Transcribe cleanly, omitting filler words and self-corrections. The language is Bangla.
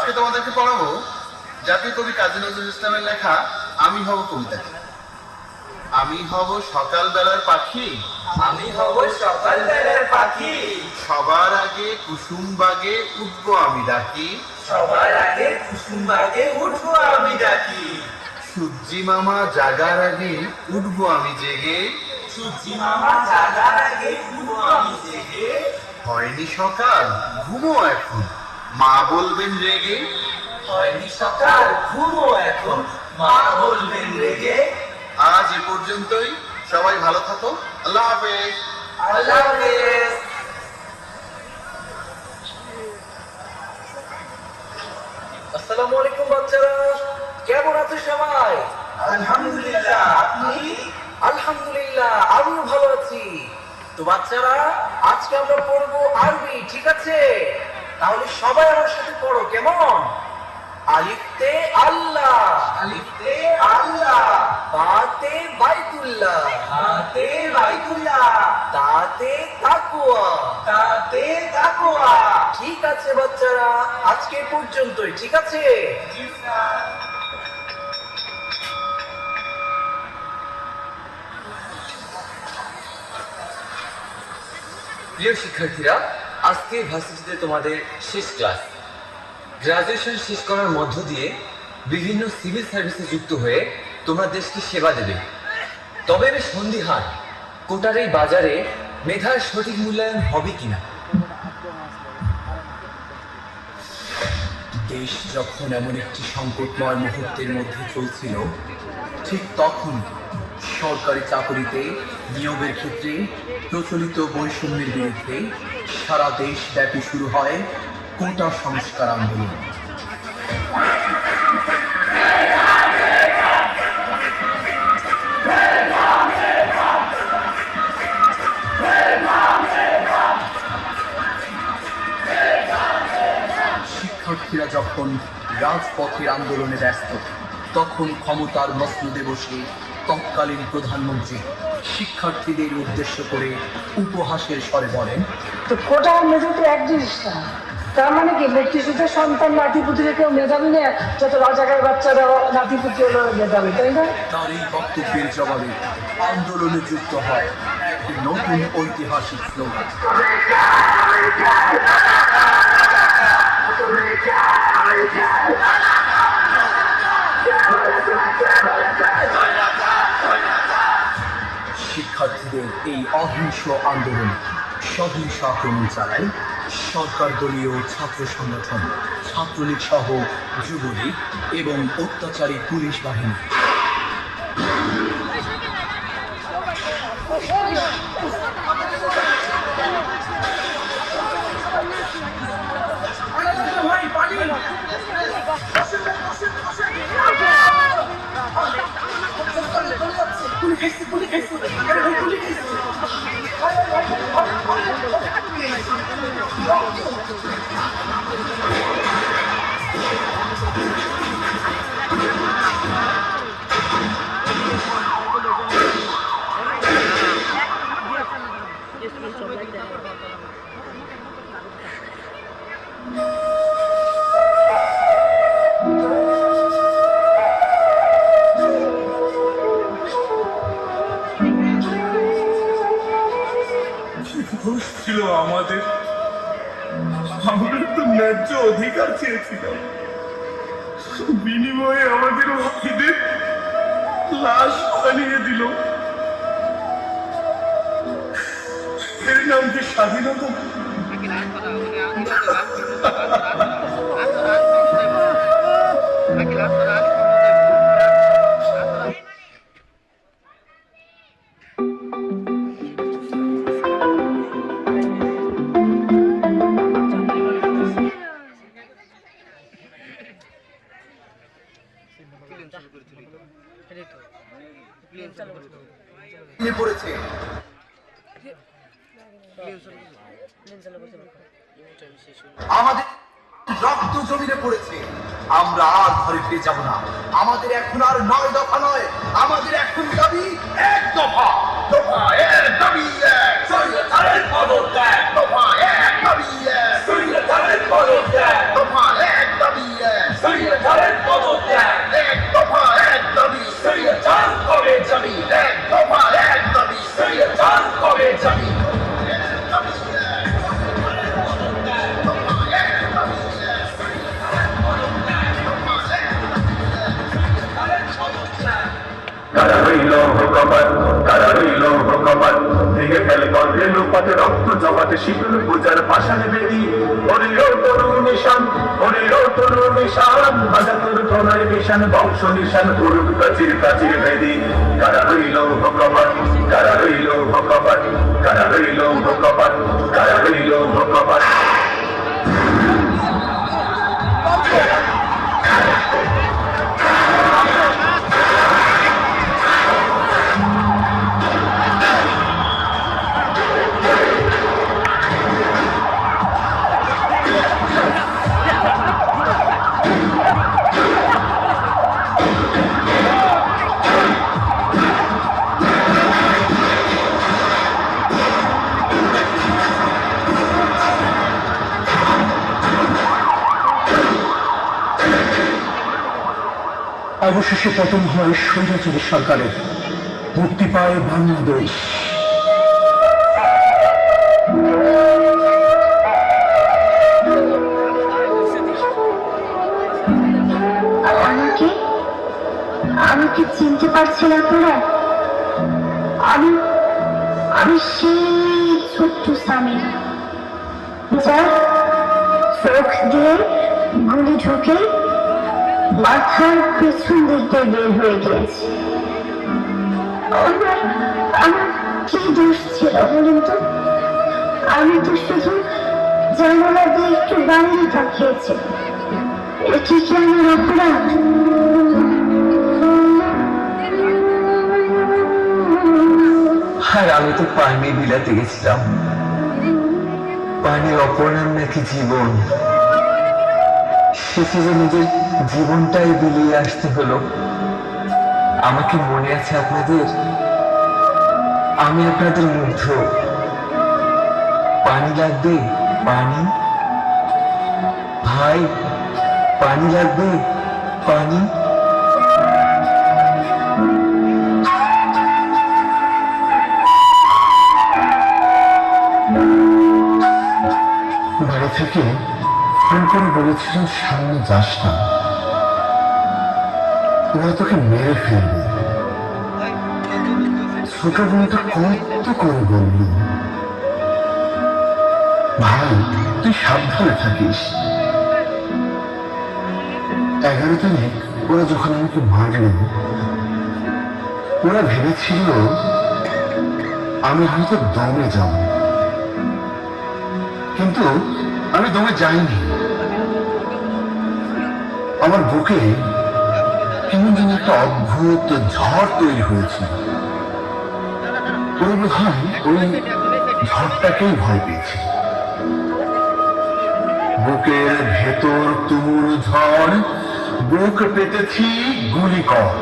আজকে তোমাদেরকে পড়াবো জাতীয় কবি কাজী নজরুল ইসলামের লেখা আমি হব কবিতাটি। আমি হব সকালবেলার পাখি, আমি হব সকালবেলার পাখি, সবার আগে কুসুম বাগে উঠবো আমি ডাকি, সবার আগে কুসুম বাগে উঠবো আমি ডাকি, সূর্যি মামা জাগার আগে উঠবো আমি জেগে, সূর্যি মামা জাগার আগে উঠবো আমি জেগে, হয়নি সকাল ঘুমো এখন মা বলবেন রেগে, হয়নি সকাল ঘুমো এখন মা বলবেন রেগে। আজ এ পর্যন্তই, সবাই ভালো থাকো, আল্লাহ হাফেজ। আল্লাহ হাফেজ। আসসালামু আলাইকুম বাচ্চারা, কেমন আছো সবাই? আলহামদুলিল্লাহ, আপনি? আলহামদুলিল্লাহ, আমিও ভালো আছি। তো বাচ্চারা, আজকে আমরা পড়বো আরবি, ঠিক আছে? তাহলে সবাই আমার সাথে পড়ো, কেমন? আলিফতে আল্লাহ, আলিফতে আল্লাহ, বাতে বাইতুল্লাহ, হাতে বাইতুল্লাহ, তাতে তাকওয়া। তাতে তাকওয়া। ঠিক আছে বাচ্চারা, আজকে এ পর্যন্তই, ঠিক আছে? জি স্যার। প্রিয় শিক্ষার্থীরা, আজকে ভার্সিটিতে তোমাদের শেষ ক্লাস। গ্রাজুয়েশন শেষ করার মধ্য দিয়ে বিভিন্ন সিভিল সার্ভিসে যুক্ত হয়ে তোমরা দেশকে সেবা দেবে। তবে আমি সন্দিহান কোটার এই বাজারে মেধার সঠিক মূল্যায়ন হবে কিনা। দেশ যখন এমন একটি সংকটময় মুহূর্তের মধ্যে চলছিল, ঠিক তখন সরকারি চাকরিতে নিয়োগের ক্ষেত্রে প্রচলিত বৈষম্যের বিরুদ্ধে সারা দেশব্যাপী শুরু হয় কোটা সংস্কার আন্দোলন। শিক্ষার্থীরা যখন রাজপথের আন্দোলনে ব্যস্ত, তখন ক্ষমতার মসনদে বসে তৎকালীন প্রধানমন্ত্রী শিক্ষার্থীদের উদ্দেশ্য করে উপহাসের স্বরে বলেন, তো কোটা আর মেধা তো এক জিনিস না। তার মানে কি মুক্তিযুদ্ধের সন্তান নাতিপুতিরা কেউ মেধাবী নেই, যত রাজাকার বাচ্চারা নাতিপুতি হলো মেধাবী, তাই না? তার এই বক্তব্যের জবাবে আন্দোলনে যুক্ত হয় এক নতুন ঐতিহাসিক স্লোগান। শিক্ষার্থীদের এই অহিংস আন্দোলনে সহিংস আক্রমণ চালায় সরকার দলীয় ছাত্র সংগঠন, ছাত্রলীগ সহ যুবলীগ এবং অত্যাচারী পুলিশ বাহিনী। ছিল আমাদের, আমরা তো ন্যায্য অধিকার চেয়েছিলাম, বিনিময়ে আমাদের ওয়াহিদের লাশ বানিয়ে দিল। এর নাম কি স্বাধীনতা? পড়েছে আমাদের রক্ত জমিনে পড়েছে, আমরা আর ঘরে ফিরে যাব না। আমাদের এখন আর 9 দফা নয়, আমাদের এখন দাবি 1 দফা। দফা 1 দাবি 1, স্বৈরাচারের পদত্যাগ। দফা 1 দাবি 1, স্বৈরাচারের পদত্যাগ। দফা 1 দাবি ভেঙে ফেলে গর্বে লোপাতে রক্ত জমাতে শীতল পূজার পাশানে বেদি ওরে ও তরুণ নিশান ওরে ও তরুণ নিশান বাজা তোর প্রণয় নিশান বংশ নিশান তরুণ প্রাচীর প্রাচীর বেদি কারা রইল ভগবান কারা রইল ভগবান কারা রইল ভগবান কারা রইল ভগবান অবশেষে পতন হয় স্বৈরাচারী সরকারের, মুক্তি পায় বাংলাদেশ। আমাকে আমাকে চিনতে পারছেন আপনারা? আমি আমি সেই ছোট্ট স্বামী যার চোখ দিয়ে গুলি ঢুকে মাথার পেছন দিকটা বের হয়ে গিয়েছে। আমার কি দোষ ছিল বলুন তো? আমি তো শুধু জানালা দিয়ে একটু বাইরে তাকিয়েছি। এটি কি আমার অপরাধ? আর আমি তো পানি বিলাতে গেছিলাম। পানির অপর নাম নাকি জীবন। শেষে যে নিজের জীবনটাই বিলিয়ে আসতে হলো। আমাকে মনে আছে আপনাদের? আমি আপনাদের মুগ্ধ। পানি লাগবে? পানি ভাই, পানি লাগবে? পানি। বাড়ি থেকে ফোন করে বলেছিলেন সামনে যাস না, ওরা তোকে মেরে ফেলবে। ছোট বোনটা কত করে বলল, ভাই তুই সাবধানে থাকিস। 11 তারিখ ওরা যখন আমাকে মারল, ওরা ভেবেছিল আমি হয়তো দমে যাব, কিন্তু আমি দমে যাইনি। আমার বুকে কেমন যেন একটা অদ্ভুত ঝড় তৈরি হয়েছিল। ওরা বোধ হয় ওই ঝড়টাকেই ভয় পেয়েছে। বুকের ভেতর তুমুল ঝড়, বুক পেতেছি গুলি কর।